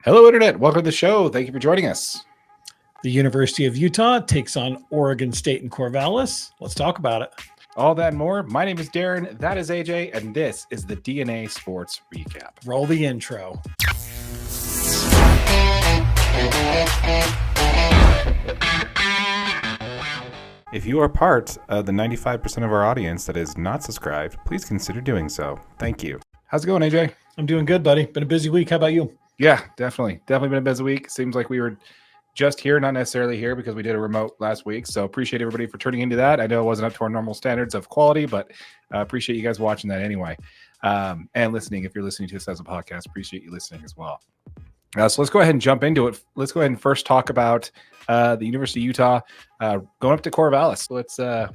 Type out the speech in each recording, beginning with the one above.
Hello, Internet. Welcome to the show. Thank you for joining us. The University of Utah takes on Oregon State in Corvallis. Let's talk about it. All that and more. My name is Darren. That is AJ. And this is the DNA Sports Recap. Roll the intro. If you are part of the 95% of our audience that is not subscribed, please consider doing so. Thank you. How's it going, AJ? I'm doing good, buddy. Been a busy week. How about you? Yeah, definitely. Definitely been a busy week. Seems like we were just here, not necessarily here because we did a remote last week. So appreciate everybody for turning into that. I know it wasn't up to our normal standards of quality, but appreciate you guys watching that anyway. And listening. If you're listening to this as a podcast, appreciate you listening as well. So let's go ahead and jump into it. Let's go ahead and first talk about the University of Utah going up to Corvallis.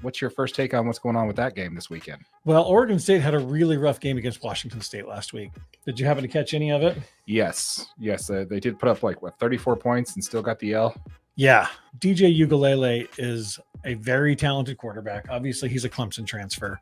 What's your first take on what's going on with that game this weekend? Well, Oregon State had a really rough game against Washington State last week. Did you happen to catch any of it? Yes. They did put up 34 points and still got the L. Yeah. DJ Ugalele is a very talented quarterback. Obviously, he's a Clemson transfer.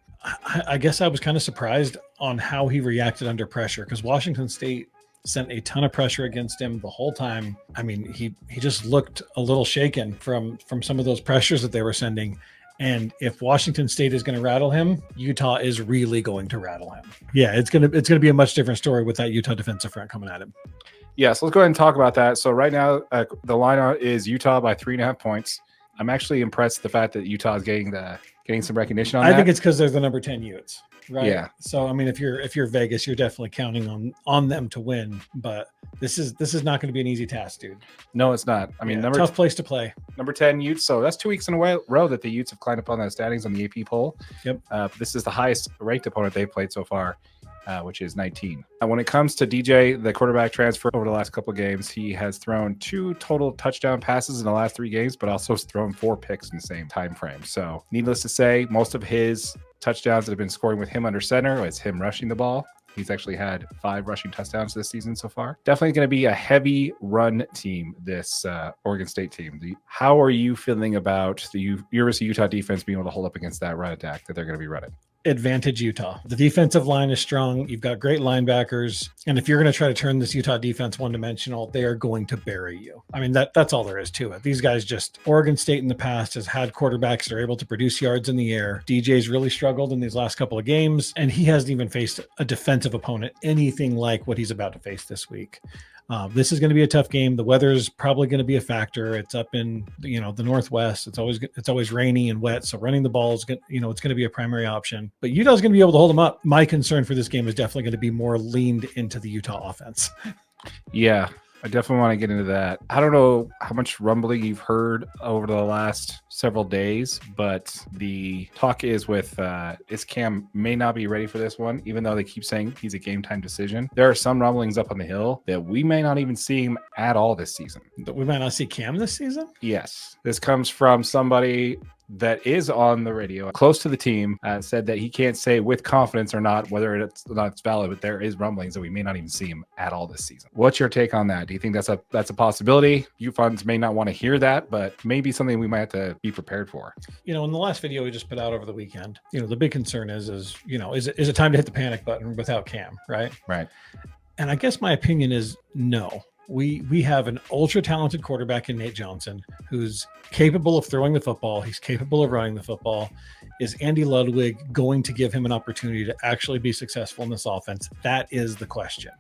I guess I was kind of surprised on how he reacted under pressure because Washington State sent a ton of pressure against him the whole time. I mean, he just looked a little shaken from some of those pressures that they were sending. And if Washington State is going to rattle him, Utah is really going to rattle him. Yeah, it's going to be a much different story with that Utah defensive front coming at him. Yeah, so let's go ahead and talk about that. So right now, the line is Utah by 3.5 points. I'm actually impressed with the fact that Utah is getting some recognition on that. I think it's because they're the number 10 Utes, right? Yeah. So I mean, if you're Vegas, you're definitely counting on them to win. But this is not going to be an easy task, dude. No, it's not. I mean, tough place to play. Number 10 Utes. So that's 2 weeks in a row that the Utes have climbed up on those standings on the AP poll. Yep. This is the highest ranked opponent they've played so far, which is 19. When it comes to DJ, the quarterback transfer over the last couple of games, he has thrown 2 total touchdown passes in the last 3 games, but also has thrown 4 picks in the same time frame. So needless to say, most of his touchdowns that have been scoring with him under center is him rushing the ball. He's actually had 5 rushing touchdowns this season so far. Definitely going to be a heavy run team, this Oregon State team. How are you feeling about the University of Utah defense being able to hold up against that run attack that they're going to be running? Advantage Utah. The defensive line is strong. You've got great linebackers. And if you're going to try to turn this Utah defense one-dimensional, they are going to bury you. I mean, that's all there is to it. These guys Oregon State in the past has had quarterbacks that are able to produce yards in the air. DJ's really struggled in these last couple of games, and he hasn't even faced a defensive opponent anything like what he's about to face this week. This is going to be a tough game. The weather is probably going to be a factor. It's up in the Northwest. It's always rainy and wet. So running the ball is it's going to be a primary option. But Utah's going to be able to hold them up. My concern for this game is definitely going to be more leaned into the Utah offense. Yeah. I definitely want to get into that. I don't know how much rumbling you've heard over the last several days, but the talk is is Cam may not be ready for this one, even though they keep saying he's a game time decision. There are some rumblings up on the Hill that we may not even see him at all this season. We might not see Cam this season? Yes. This comes from somebody that is on the radio close to the team, said that he can't say with confidence or not whether it's valid, but there is rumblings that we may not even see him at all this season. What's your take on that? Do you think that's a possibility? You funds may not want to hear that, but maybe something we might have to be prepared for. In the last video we just put out over the weekend, the big concern is it time to hit the panic button without Cam, right? Right. And I guess my opinion is no. We have an ultra talented quarterback in Nate Johnson who's capable of throwing the football. He's capable of running the football. Is Andy Ludwig going to give him an opportunity to actually be successful in this offense? That is the question.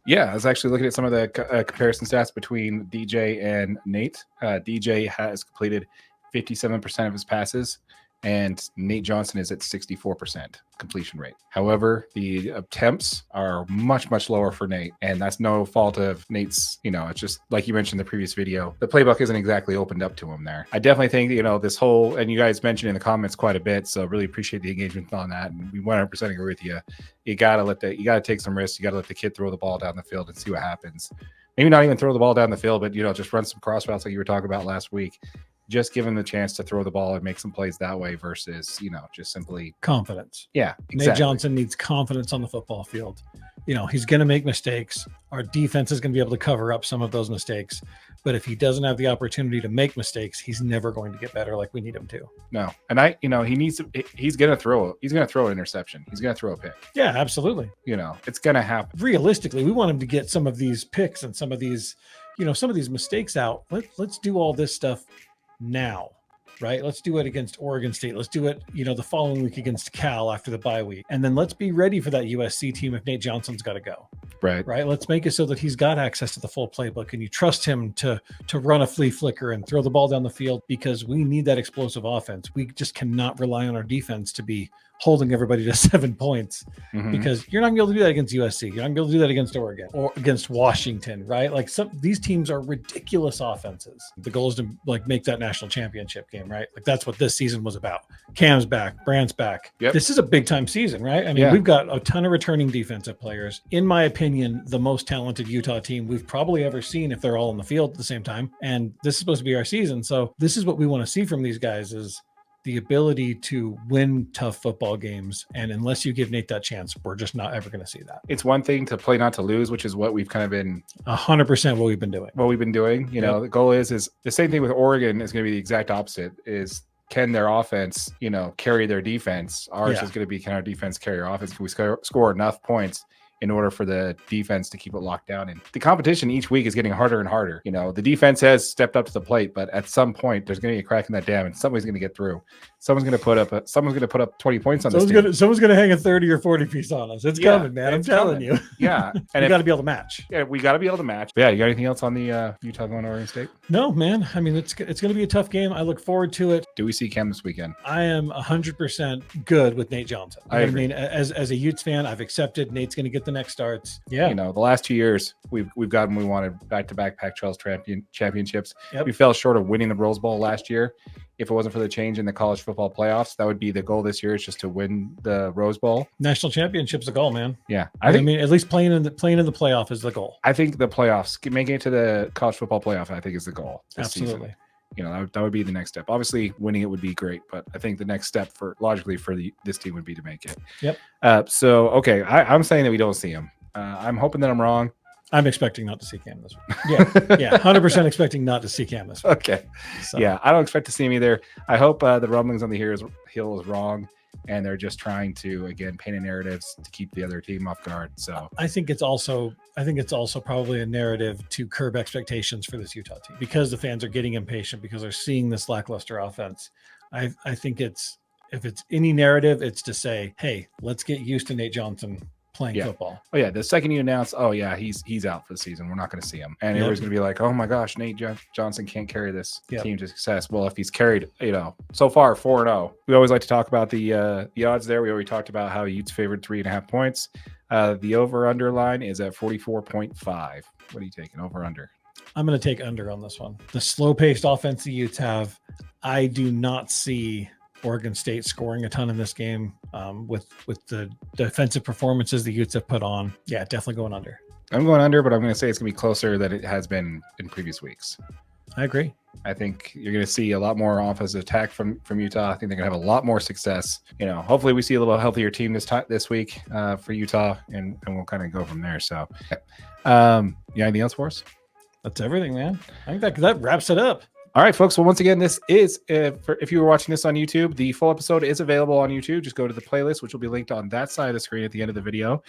Yeah, I was actually looking at some of the comparison stats between DJ and Nate. DJ has completed 57% of his passes, and Nate Johnson is at 64% completion rate. However, the attempts are much, much lower for Nate, and that's no fault of Nate's, it's just like you mentioned in the previous video, the playbook isn't exactly opened up to him there. I definitely think, this whole, and you guys mentioned in the comments quite a bit, so really appreciate the engagement on that, and we 100% agree with you. You gotta take some risks. You gotta let the kid throw the ball down the field and see what happens. Maybe not even throw the ball down the field, but, just run some cross routes like you were talking about last week. just give him the chance to throw the ball and make some plays that way versus, just simply confidence. Yeah, Nate exactly. Johnson needs confidence on the football field. He's going to make mistakes. Our defense is going to be able to cover up some of those mistakes. But if he doesn't have the opportunity to make mistakes, he's never going to get better like we need him to. No. And he needs to, he's going to throw an interception. He's going to throw a pick. Yeah, absolutely. It's going to happen. Realistically, we want him to get some of these picks and some of these, some of these mistakes out. Let's do all this stuff now. Right? Let's do it against Oregon State. Let's do it, the following week against Cal after the bye week. And then let's be ready for that USC team if Nate Johnson's got to go. Right. Let's make it so that he's got access to the full playbook and you trust him to run a flea flicker and throw the ball down the field, because we need that explosive offense. We just cannot rely on our defense to be holding everybody to 7 points, because you're not gonna be able to do that against USC. You're not gonna be able to do that against Oregon or against Washington, right? Like these teams are ridiculous offenses. The goal is to make that national championship game, right? Like that's what this season was about. Cam's back, Brandt's back. Yep. This is a big time season, right? I mean, we've got a ton of returning defensive players. In my opinion, the most talented Utah team we've probably ever seen if they're all on the field at the same time. And this is supposed to be our season. So this is what we want to see from these guys, is the ability to win tough football games. And unless you give Nate that chance, we're just not ever going to see that. It's one thing to play not to lose, which is what we've kind of been 100% what we've been doing. The goal is the same thing with Oregon is going to be the exact opposite. Is can their offense, carry their defense? Ours is going to be, can our defense carry our offense? Can we score enough points in order for the defense to keep it locked down? And the competition each week is getting harder and harder. The defense has stepped up to the plate, but at some point there's going to be a crack in that dam and somebody's going to get through. Someone's going to put up 20 points on this team. Someone's going to hang a 30 or 40 piece on us. It's coming, man. I'm telling you. Yeah. And we got to be able to match. Yeah, we got to be able to match. But yeah, you got anything else on the Utah going to Oregon State? No, man. I mean, it's going to be a tough game. I look forward to it. Do we see Cam this weekend? I am 100% good with Nate Johnson. I mean, as a Utes fan, I've accepted Nate's going to get the next starts. Yeah. The last 2 years we've gotten, we wanted back-to-back Pac-12 championships. Yep. We fell short of winning the Rose Bowl last year. If it wasn't for the change in the college football playoffs, that would be the goal this year, is just to win the Rose Bowl. National championship's the goal, man. Yeah. I mean, at least playing in the playoff is the goal. I think the playoffs, making it to the college football playoff, I think is the goal. Absolutely. Season. That would be the next step. Obviously, winning it would be great, but I think the next step logically for this team would be to make it. Yep. Okay, I'm saying that we don't see him. I'm hoping that I'm wrong. I'm expecting not to see Cam this week. Yeah, 100% expecting not to see Cam this week. Okay. So. Yeah, I don't expect to see him either. I hope the rumblings on the hill is wrong, and they're just trying to, again, paint a narrative to keep the other team off guard. So I think it's also probably a narrative to curb expectations for this Utah team, because the fans are getting impatient because they're seeing this lackluster offense. I think if it's any narrative, it's to say, hey, let's get used to Nate Johnson playing football. Oh yeah, the second you announce, he's out for the season, we're not going to see him, and everybody's going to be like, oh my gosh, Nate Johnson can't carry this team to success. Well, if he's carried, so far 4-0. We always like to talk about the odds there. We already talked about how Utes favored 3.5 points. The over/under line is at 44.5. What are you taking, over under? I'm going to take under on this one. The slow-paced offense the Utes have, I do not see Oregon State scoring a ton in this game, with the defensive performances the Utes have put on. Yeah, definitely going under. I'm going under, but I'm going to say it's going to be closer than it has been in previous weeks. I agree. I think you're going to see a lot more offensive attack from Utah. I think they're going to have a lot more success. Hopefully we see a little healthier team this week for Utah, and we'll kind of go from there. So, anything else for us? That's everything, man. I think that wraps it up. All right, folks. Well, once again, this is, if you were watching this on YouTube, the full episode is available on YouTube. Just go to the playlist, which will be linked on that side of the screen at the end of the video,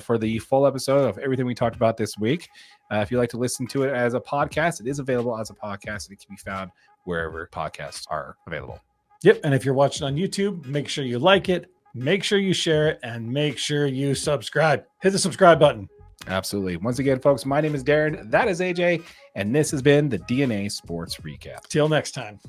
for the full episode of everything we talked about this week. If you like to listen to it as a podcast, it is available as a podcast, and it can be found wherever podcasts are available. Yep. And if you're watching on YouTube, make sure you like it, make sure you share it, and make sure you subscribe. Hit the subscribe button. Absolutely. Once again, folks, my name is Darren. That is AJ. And this has been the DNA Sports Recap. Till next time.